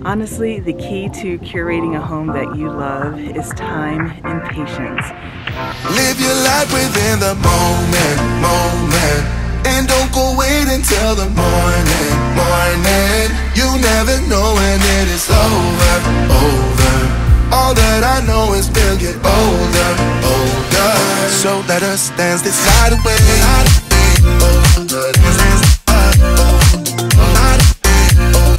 Honestly, the key to curating a home that you love is time and patience. Live your life within the moment, and don't go wait until the morning. You never know when it is over. All that I know is we'll get older. So let us dance this night away.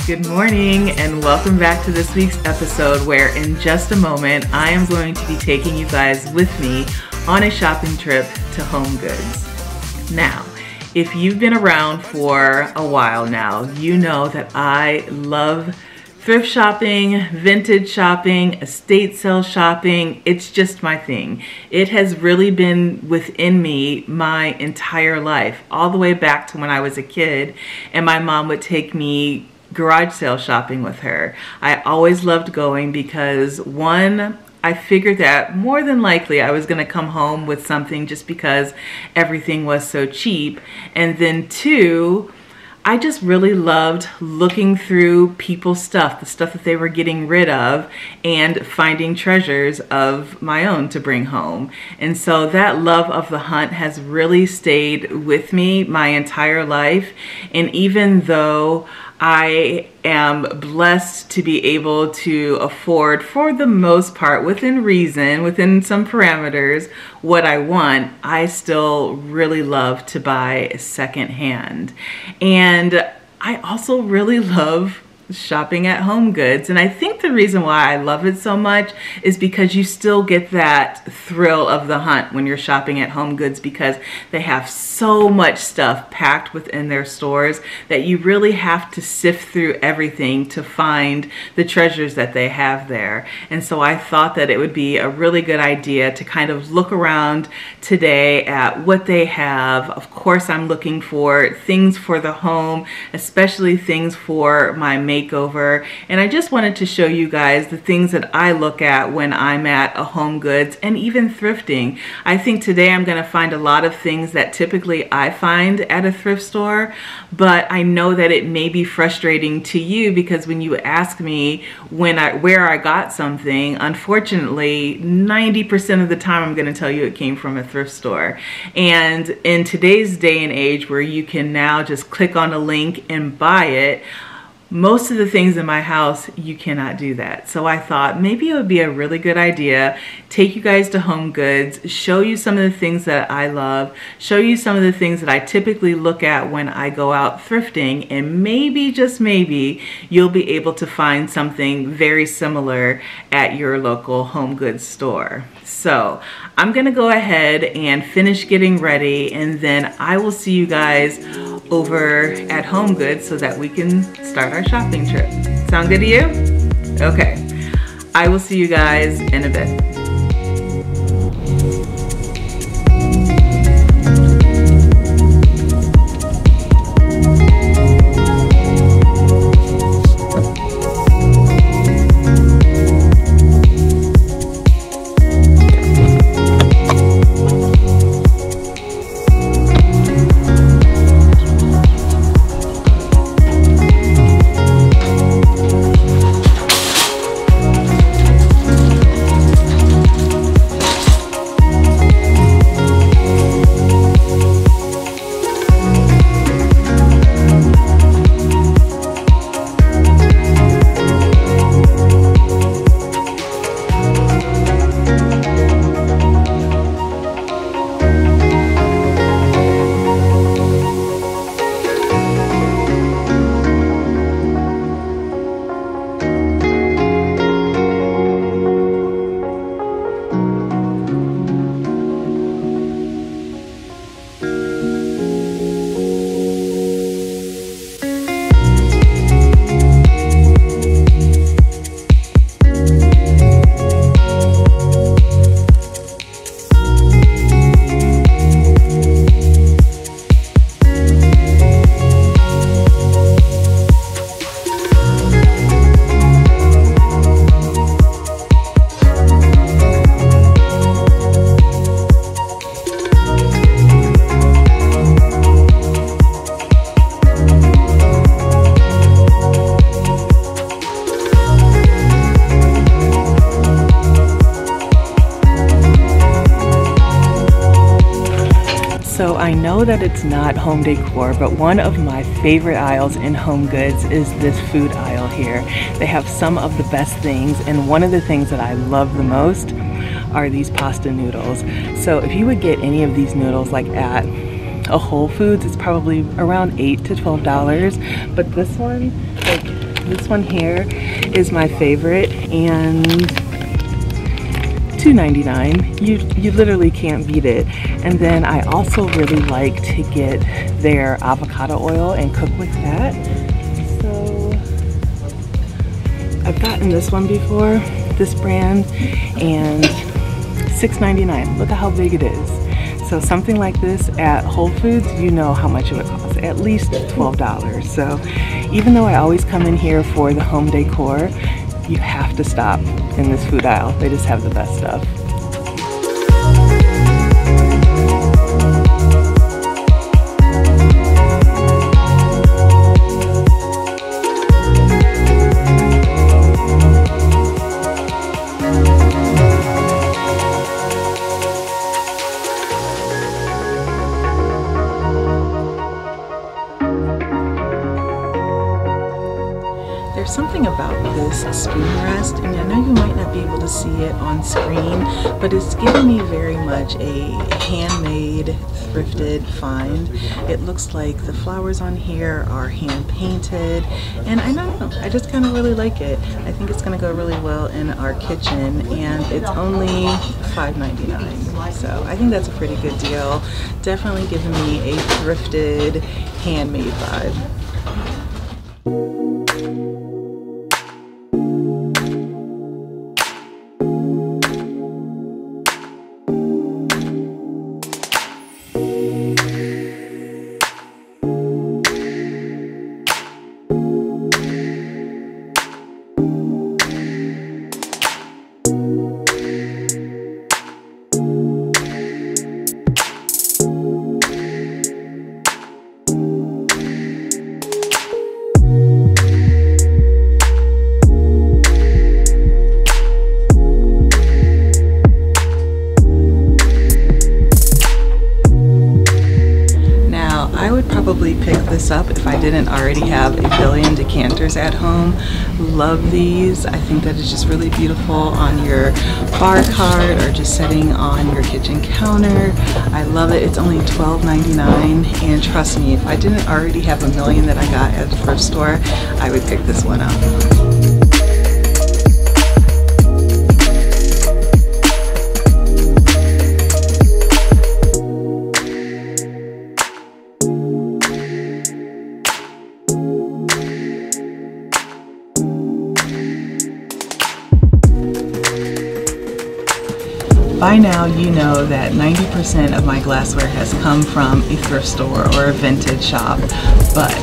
Good morning and welcome back to this week's episode where in just a moment I am going to be taking you guys with me on a shopping trip to HomeGoods. Now, if you've been around for a while now, you know that I love thrift shopping, vintage shopping, estate sale shopping. It's just my thing. It has really been within me my entire life, all the way back to when I was a kid and my mom would take me garage sale shopping with her. I always loved going because one, I figured that more than likely I was going to come home with something just because everything was so cheap. And then two, I just really loved looking through people's stuff, the stuff that they were getting rid of, and finding treasures of my own to bring home. And so that love of the hunt has really stayed with me my entire life. And even though I am blessed to be able to afford, for the most part, within reason, within some parameters, what I want, I still really love to buy secondhand. And I also really love shopping at HomeGoods, and I think the reason why I love it so much is because you still get that thrill of the hunt when you're shopping at HomeGoods, because they have so much stuff packed within their stores that you really have to sift through everything to find the treasures that they have there. And so I thought that it would be a really good idea to kind of look around today at what they have. Of course, I'm looking for things for the home, especially things for my makeover, and I just wanted to show you guys the things that I look at when I'm at a HomeGoods and even thrifting. I think today I'm going to find a lot of things that typically I find at a thrift store, but I know that it may be frustrating to you because when you ask me where I got something, unfortunately 90% of the time I'm going to tell you it came from a thrift store. And in today's day and age where you can now just click on a link and buy it, most of the things in my house, you cannot do that. So I thought maybe it would be a really good idea, take you guys to HomeGoods, show you some of the things that I love, show you some of the things that I typically look at when I go out thrifting, and maybe, just maybe, you'll be able to find something very similar at your local HomeGoods store. So I'm gonna go ahead and finish getting ready, and then I will see you guys over at HomeGoods so that we can start our shopping trip. Sound good to you? Okay. I will see you guys in a bit. So I know that it's not home decor, but one of my favorite aisles in HomeGoods is this food aisle here. They have some of the best things, and one of the things that I love the most are these pasta noodles. So if you would get any of these noodles like at a Whole Foods, it's probably around $8 to $12, but this one here is my favorite, and $2.99. You literally can't beat it. And then I also really like to get their avocado oil and cook with that. So I've gotten this one before, this brand, and $6.99. Look at how big it is. So something like this at Whole Foods, you know how much it would cost, at least $12. So even though I always come in here for the home decor, you have to stop in this food aisle. They just have the best stuff. There's something about this spoon rest, and I know you might not be able to see it on screen, but it's giving me very much a handmade, thrifted find. It looks like the flowers on here are hand painted, and I don't know, I just kind of really like it. I think it's going to go really well in our kitchen, and it's only $5.99, so I think that's a pretty good deal. Definitely giving me a thrifted, handmade vibe. Probably pick this up if I didn't already have a billion decanters at home. Love these. I think that it's just really beautiful on your bar cart or just sitting on your kitchen counter. I love it. It's only $12.99, and trust me, if I didn't already have a million that I got at the thrift store, I would pick this one up. By now, you know that 90% of my glassware has come from a thrift store or a vintage shop, but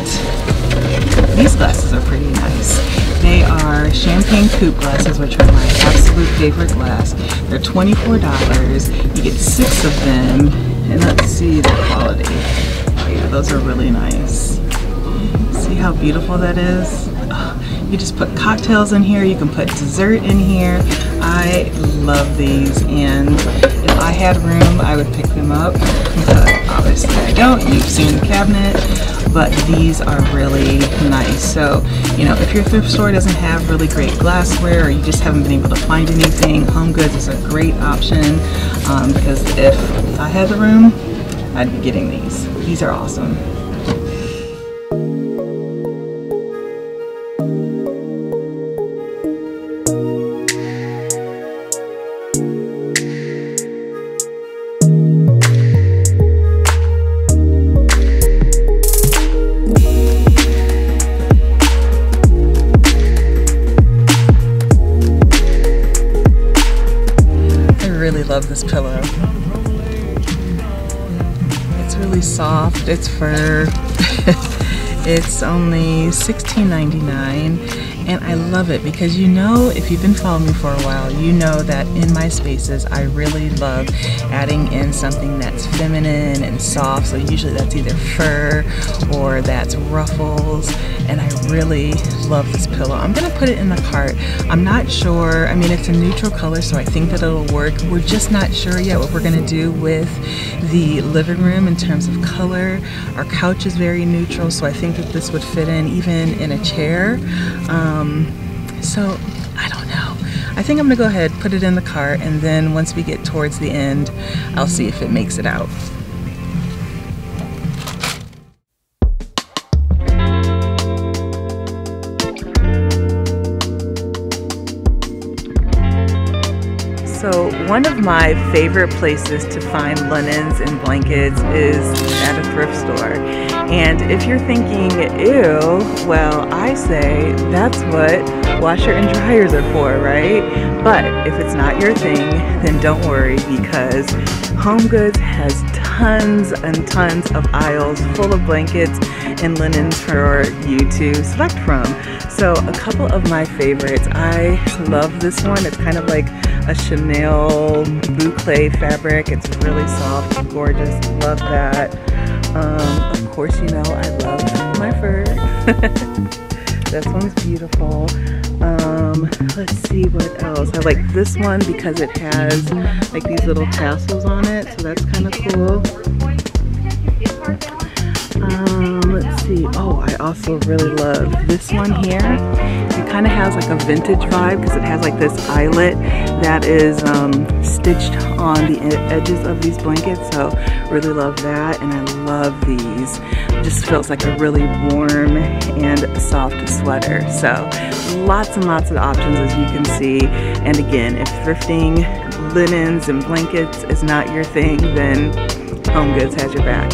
these glasses are pretty nice. They are champagne coupe glasses, which are my absolute favorite glass. They're $24. You get 6 of them, and let's see the quality. Yeah, those are really nice. See how beautiful that is? You just put cocktails in here, you can put dessert in here. I love these, and if I had room, I would pick them up, but obviously I don't. You've seen the cabinet, but these are really nice. So, you know, if your thrift store doesn't have really great glassware, or you just haven't been able to find anything, HomeGoods is a great option, because if I had the room, I'd be getting these. These are awesome. Love this pillow. It's really soft. It's fur. It's only $16.99, And I love it because, you know, if you've been following me for a while, you know that in my spaces I really love adding in something that's feminine and soft. So usually that's either fur or that's ruffles, and I really love this pillow. I'm gonna put it in the cart. I'm not sure, I mean, it's a neutral color, so I think that it'll work. We're just not sure yet what we're gonna do with the living room in terms of color. Our couch is very neutral, so I think that this would fit in even in a chair. So I don't know. I think I'm gonna go ahead, put it in the cart, and then once we get towards the end, I'll see if it makes it out. So one of my favorite places to find linens and blankets is at a thrift store. And if you're thinking, ew, well, I say that's what washer and dryers are for, right? But if it's not your thing, then don't worry, because HomeGoods has tons and tons of aisles full of blankets and linens for you to select from. So a couple of my favorites, I love this one. It's kind of like a Chanel boucle fabric. It's really soft, gorgeous, love that. Of course, you know I love my fur. This one's beautiful. Let's see what else. I like this one because it has like these little tassels on it, so that's kind of cool. Let's see. Oh, I also really love this one here. It kind of has like a vintage vibe because it has like this eyelet that is stitched on the edges of these blankets, so really love that. And I love these. It just feels like a really warm and soft sweater. So lots and lots of options, as you can see. And again, if thrifting linens and blankets is not your thing, then HomeGoods has your back.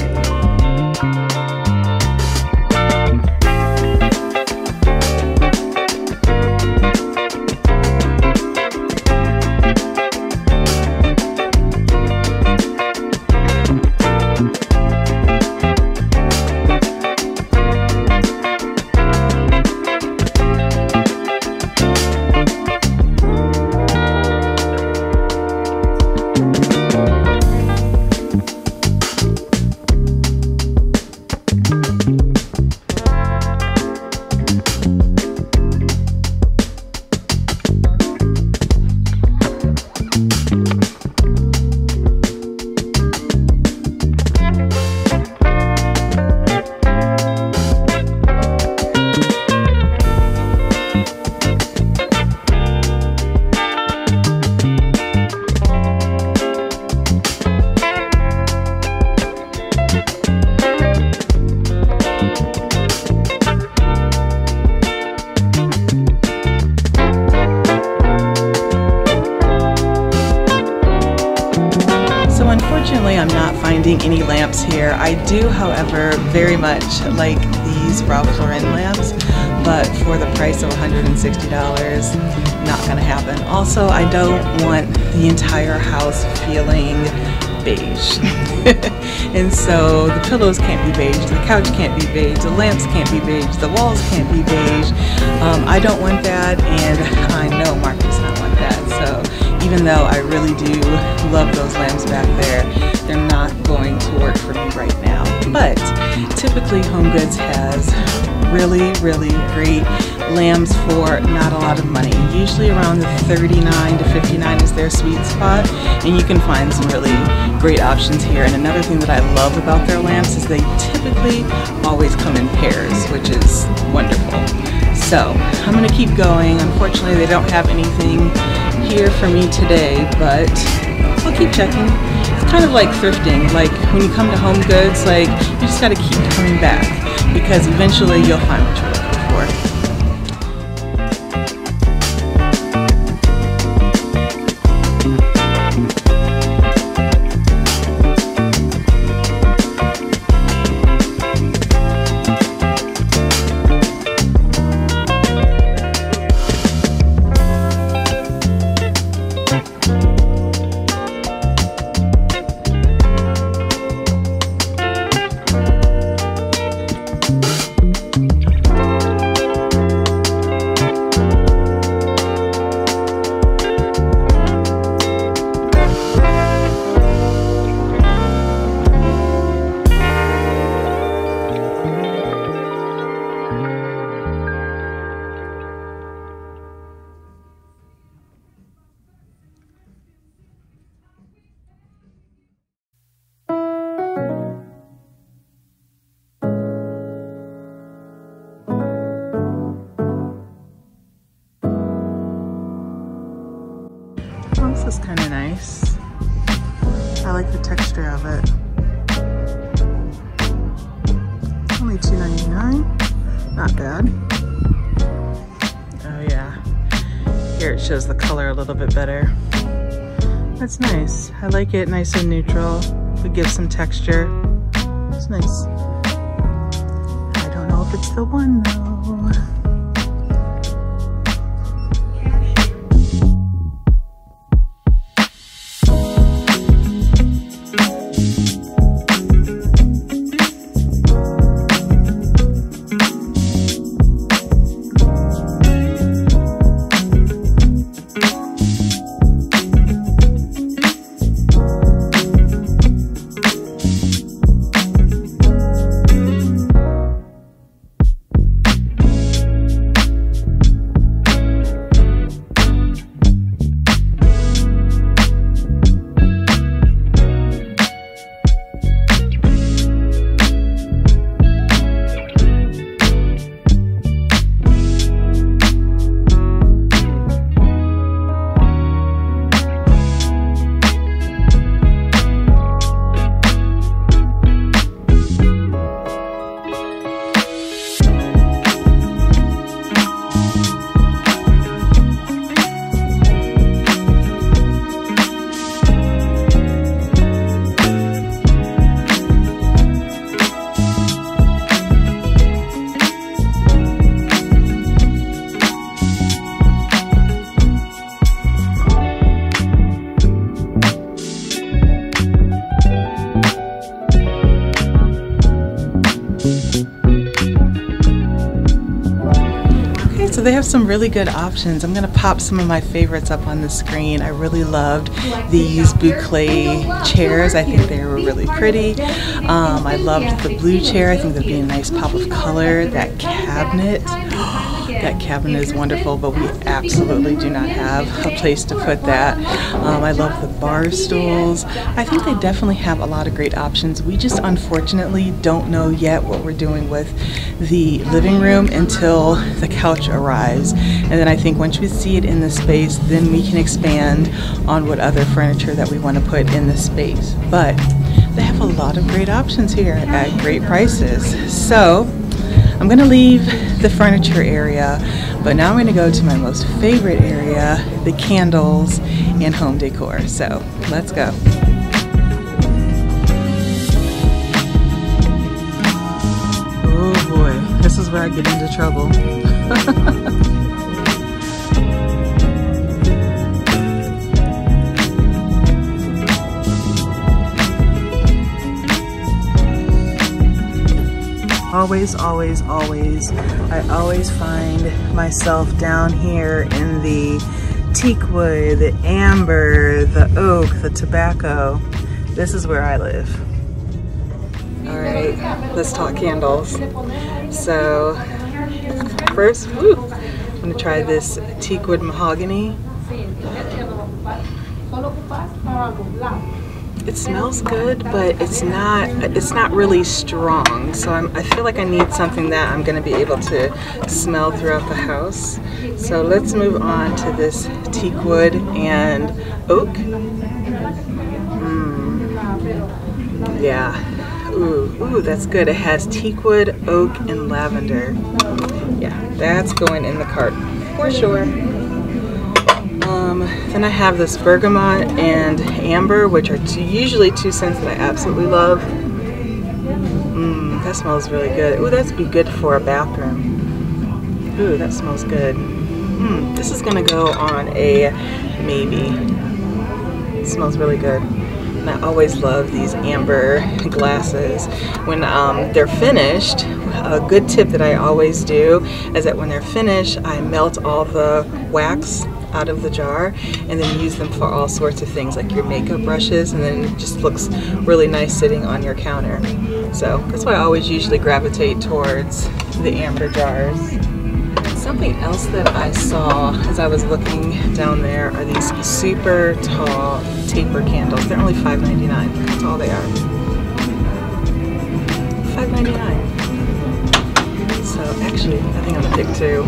Unfortunately, I'm not finding any lamps here. I do, however, very much like these Ralph Lauren lamps, but for the price of $160, not gonna happen. Also, I don't want the entire house feeling beige. And so the pillows can't be beige, the couch can't be beige, the lamps can't be beige, the walls can't be beige. I don't want that, and I know Mark does not want that. So even though I really do love those lamps back there, they're not going to work for me right now. But typically HomeGoods has really, really great lamps for not a lot of money. Usually around the $39 to $59 is their sweet spot, and you can find some really great options here. And another thing that I love about their lamps is they typically always come in pairs, which is wonderful. So I'm gonna keep going. Unfortunately, they don't have anything here for me today, but I'll keep checking. It's kind of like thrifting. Like when you come to HomeGoods, like you just gotta keep coming back, because eventually you'll find what you're looking for. This is kind of nice. I like the texture of it. Only $2.99. Not bad. Oh yeah. Here it shows the color a little bit better. That's nice. I like it nice and neutral. It gives some texture. It's nice. I don't know if it's the one though. So they have some really good options. I'm gonna pop some of my favorites up on the screen. I really loved these boucle chairs. I think they were really pretty. I loved the blue chair. I think that'd be a nice pop of color. That cabinet. That cabinet is wonderful, but we absolutely do not have a place to put that. I love the bar stools. I think they definitely have a lot of great options. We just unfortunately don't know yet what we're doing with the living room until the couch arrives. And then I think once we see it in the space, then we can expand on what other furniture that we want to put in the space. But they have a lot of great options here at great prices. So I'm going to leave the furniture area, but now I'm going to go to my most favorite area, the candles and home decor. So let's go. Oh boy, this is where I get into trouble. Always, always, always, I always find myself down here in the teak wood, the amber, the oak, the tobacco. This is where I live. All right, let's talk candles. So first, I'm gonna try this teak wood mahogany. It smells good, but it's not really strong. So I feel like I need something that I'm going to be able to smell throughout the house. So let's move on to this teak wood and oak. Yeah. Ooh, that's good. It has teak wood, oak, and lavender. Yeah, that's going in the cart for sure. Then I have this bergamot and amber, which are usually two scents that I absolutely love. That smells really good. Ooh, that'd be good for a bathroom. Ooh, that smells good. This is gonna go on a maybe. It smells really good. And I always love these amber glasses. When they're finished, a good tip that I always do is that when they're finished, I melt all the wax out of the jar and then use them for all sorts of things like your makeup brushes, and then it just looks really nice sitting on your counter. So that's why I always usually gravitate towards the amber jars. Something else that I saw as I was looking down there are these super tall taper candles. They're only $5.99. That's all they are. $5.99. So actually, I think I'm gonna pick two.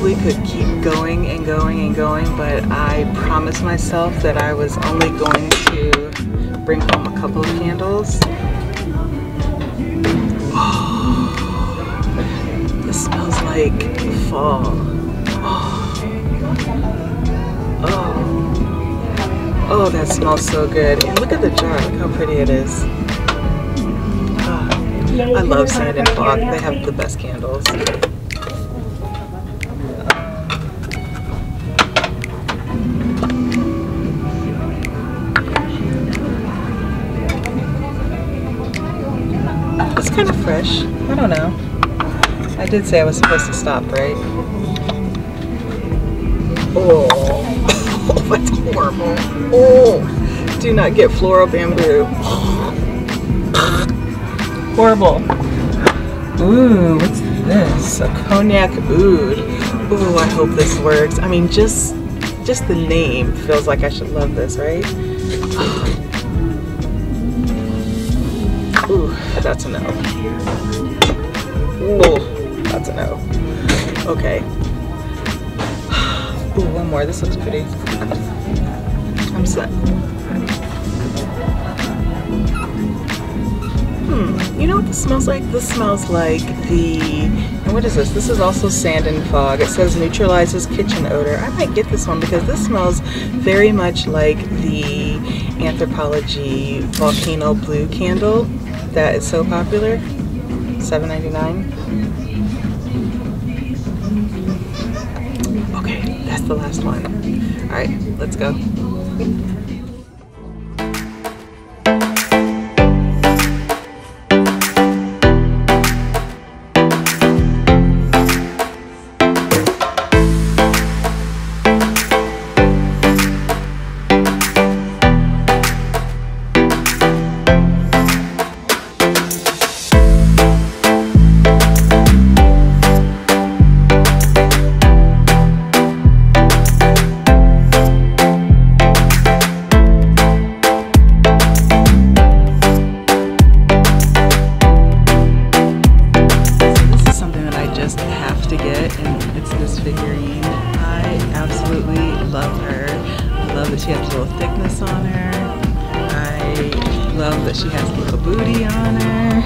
probably could keep going and going and going, but I promised myself that I was only going to bring home a couple of candles. Oh, this smells like fall. Oh, that smells so good. And look at the jar, look how pretty it is. I love sand and fog. They have the best candles. It's kind of fresh. I don't know. I did say I was supposed to stop, right? Oh, that's horrible. Oh, do not get floral bamboo. Horrible. Ooh, what's this? A cognac oud. Ooh, I hope this works. I mean, just the name feels like I should love this, right? Ooh, that's a no. Ooh, that's a no. Okay. Ooh, one more. This looks pretty. I'm set. You know what this smells like? This smells like and what is this? This is also sand and fog. It says neutralizes kitchen odor. I might get this one because this smells very much like the Anthropology Volcano Blue candle that is so popular. $7.99. Okay, that's the last one. All right, let's go. She has a little thickness on her. I love that she has a little booty on her.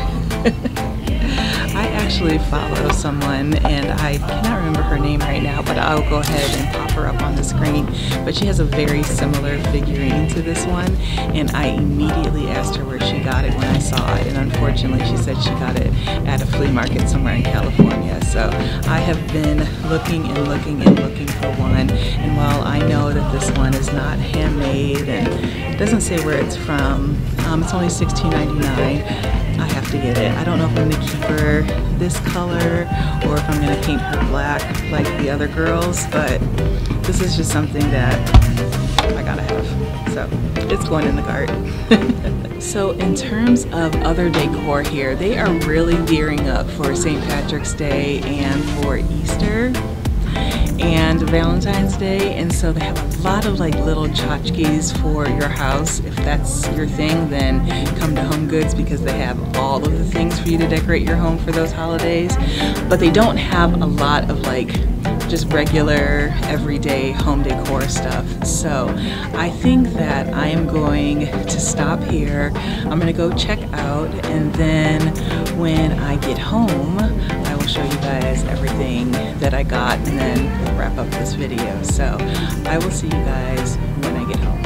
I actually follow someone, and I cannot remember her name right now, but I'll go ahead and pop her up on the screen. But she has a very similar figurine to this one, and I immediately asked her where she got it when I saw it, and unfortunately she said she got it at a flea market somewhere in California. So I have been looking and looking and looking for one, and while I know that this one is not handmade and it doesn't say where it's from, it's only $16.99. I have to get it. I don't know if I'm going to keep her this color or if I'm going to paint her black like the other girls, but this is just something that I gotta have. So it's going in the cart. So in terms of other decor here, they are really gearing up for St. Patrick's Day and for Easter and Valentine's Day, and so they have a lot of like little tchotchkes for your house. If that's your thing, then come to HomeGoods because they have all of the things for you to decorate your home for those holidays. But they don't have a lot of like just regular everyday home decor stuff. So I think that I am going to stop here. I'm gonna go check out, and then when I get home I will show you guys everything that I got and then wrap up this video. So I will see you guys when I get home.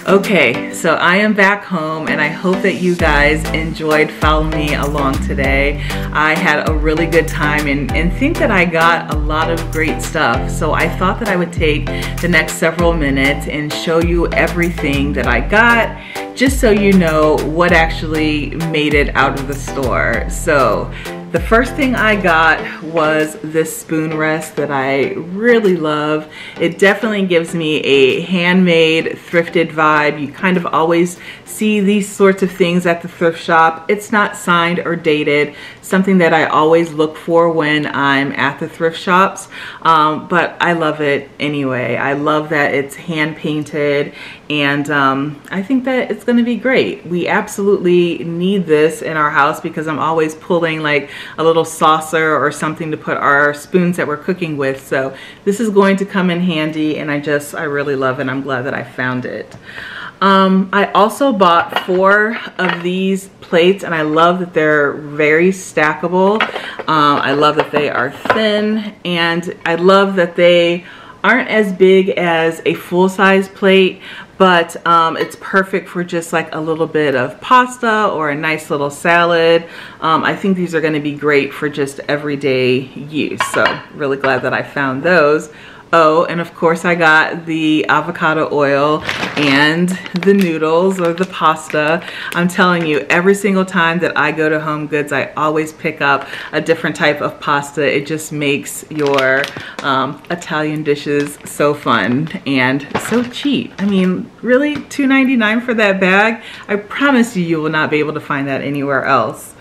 Okay, so I am back home, and I hope that you guys enjoyed following me along today. I had a really good time and think that I got a lot of great stuff. So I thought that I would take the next several minutes and show you everything that I got, just so you know what actually made it out of the store. So the first thing I got was this spoon rest that I really love. It definitely gives me a handmade, thrifted vibe. You kind of always see these sorts of things at the thrift shop. It's not signed or dated, something that I always look for when I'm at the thrift shops, but I love it anyway. I love that it's hand painted, and I think that it's going to be great. We absolutely need this in our house because I'm always pulling like a little saucer or something to put our spoons that we're cooking with, so this is going to come in handy, and I really love it. I'm glad that I found it. I also bought 4 of these plates, and I love that they're very stackable. I love that they are thin, and I love that they aren't as big as a full-size plate, but it's perfect for just like a little bit of pasta or a nice little salad. I think these are going to be great for just everyday use, so really glad that I found those. Oh, and of course I got the avocado oil and the noodles or the pasta. I'm telling you, every single time that I go to HomeGoods, I always pick up a different type of pasta. It just makes your Italian dishes so fun and so cheap. I mean, really, $2.99 for that bag? I promise you, you will not be able to find that anywhere else.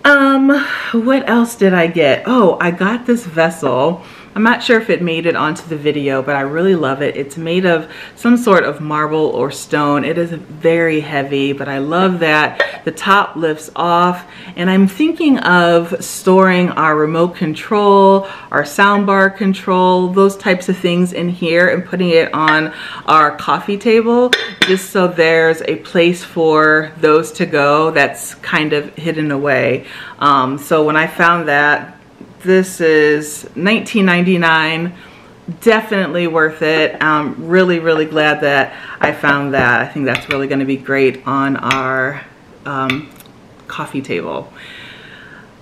What else did I get? Oh, I got this vessel. I'm not sure if it made it onto the video, but I really love it. It's made of some sort of marble or stone. It is very heavy, but I love that the top lifts off. And I'm thinking of storing our remote control, our soundbar control, those types of things in here, and putting it on our coffee table, just so there's a place for those to go that's kind of hidden away. So when I found that, this is $19.99, definitely worth it. I'm really, really glad that I found that. I think that's really going to be great on our coffee table.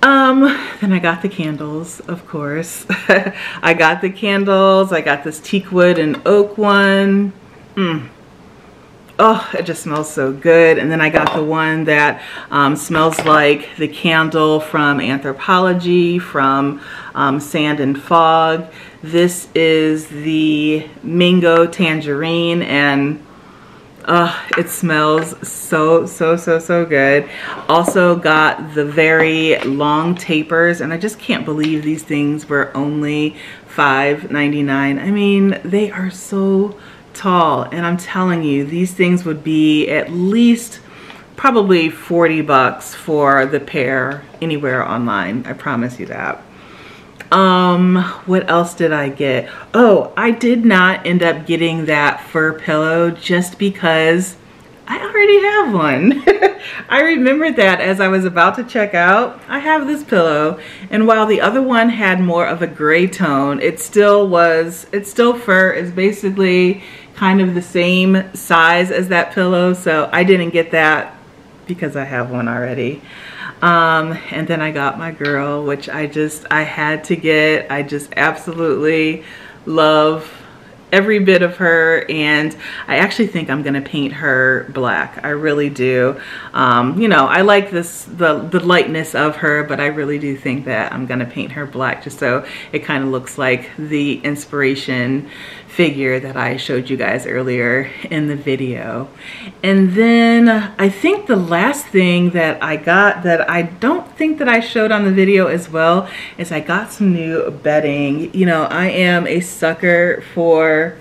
Then I got the candles, of course. I got the candles. I got this teak wood and oak one. Oh, it just smells so good. And then I got the one that smells like the candle from Anthropology, from Sand and Fog. This is the mango tangerine, and it smells so good. Also got the very long tapers, and I just can't believe these things were only $5.99. I mean, they are so tall, and I'm telling you, these things would be at least probably 40 bucks for the pair anywhere online. I promise you that. What else did I get? Oh, I did not end up getting that fur pillow just because I already have one. I remembered that as I was about to check out. I have this pillow, and while the other one had more of a gray tone, it's still fur. It's basically kind of the same size as that pillow, so I didn't get that because I have one already. And then I got my girl, which I had to get. I just absolutely love every bit of her, and I actually think I'm gonna paint her black. I really do. You know, I like the lightness of her, but I really do think that I'm gonna paint her black just so it kind of looks like the inspiration figure that I showed you guys earlier in the video. And then I think the last thing that I got that I don't think that I showed on the video as well is I got some new bedding. You know, I am a sucker for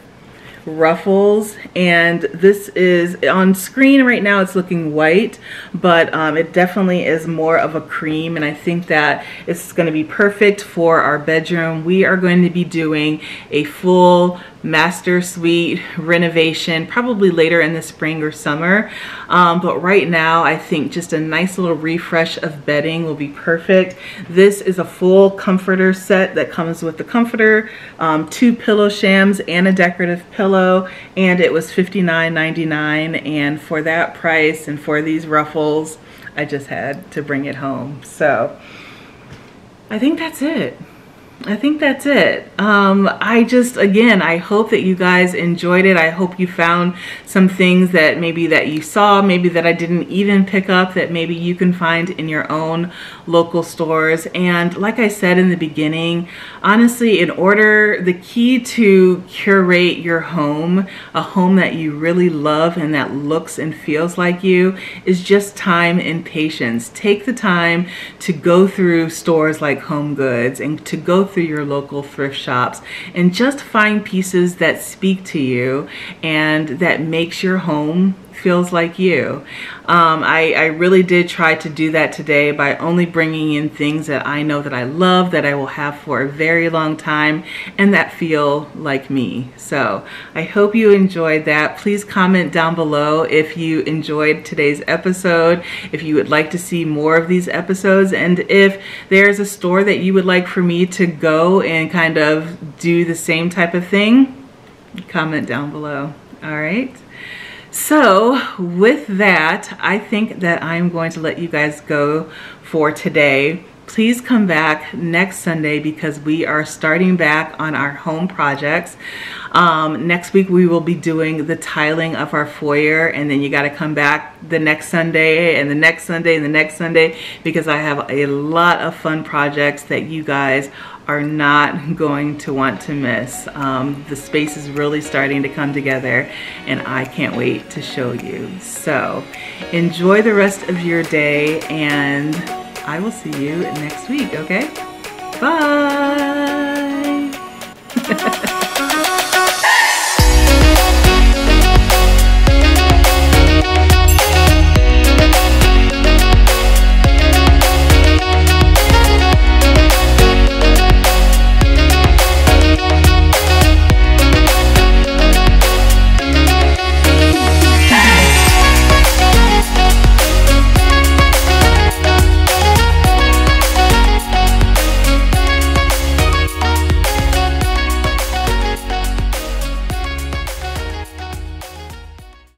ruffles, and this is on screen right now. It's looking white, but it definitely is more of a cream, and I think that it's going to be perfect for our bedroom. We are going to be doing a full master suite renovation probably later in the spring or summer, but right now I think just a nice little refresh of bedding will be perfect. This is a full comforter set that comes with the comforter, 2 pillow shams, and a decorative pillow, and it was $59.99, and for that price and for these ruffles, I just had to bring it home. So I think that's it. I think that's it. I hope that you guys enjoyed it. I hope you found some things that maybe that you saw, maybe that I didn't even pick up, that maybe you can find in your own local stores. And like I said in the beginning, honestly, the key to curate your home, a home that you really love and that looks and feels like you, is just time and patience. Take the time to go through stores like HomeGoods and to go through your local thrift shops and just find pieces that speak to you and that makes your home feels like you. I really did try to do that today by only bringing in things that I know that I love, that I will have for a very long time, and that feel like me. So I hope you enjoyed that. Please comment down below if you enjoyed today's episode, if you would like to see more of these episodes, and if there's a store that you would like for me to go and kind of do the same type of thing, comment down below. All right. So with that, I think that I'm going to let you guys go for today. Please come back next Sunday because we are starting back on our home projects. Next week we will be doing the tiling of our foyer, and then you got to come back the next Sunday and the next Sunday and the next Sunday because I have a lot of fun projects that you guys are not going to want to miss. The space is really starting to come together and I can't wait to show you. So enjoy the rest of your day and I will see you next week, okay? Bye!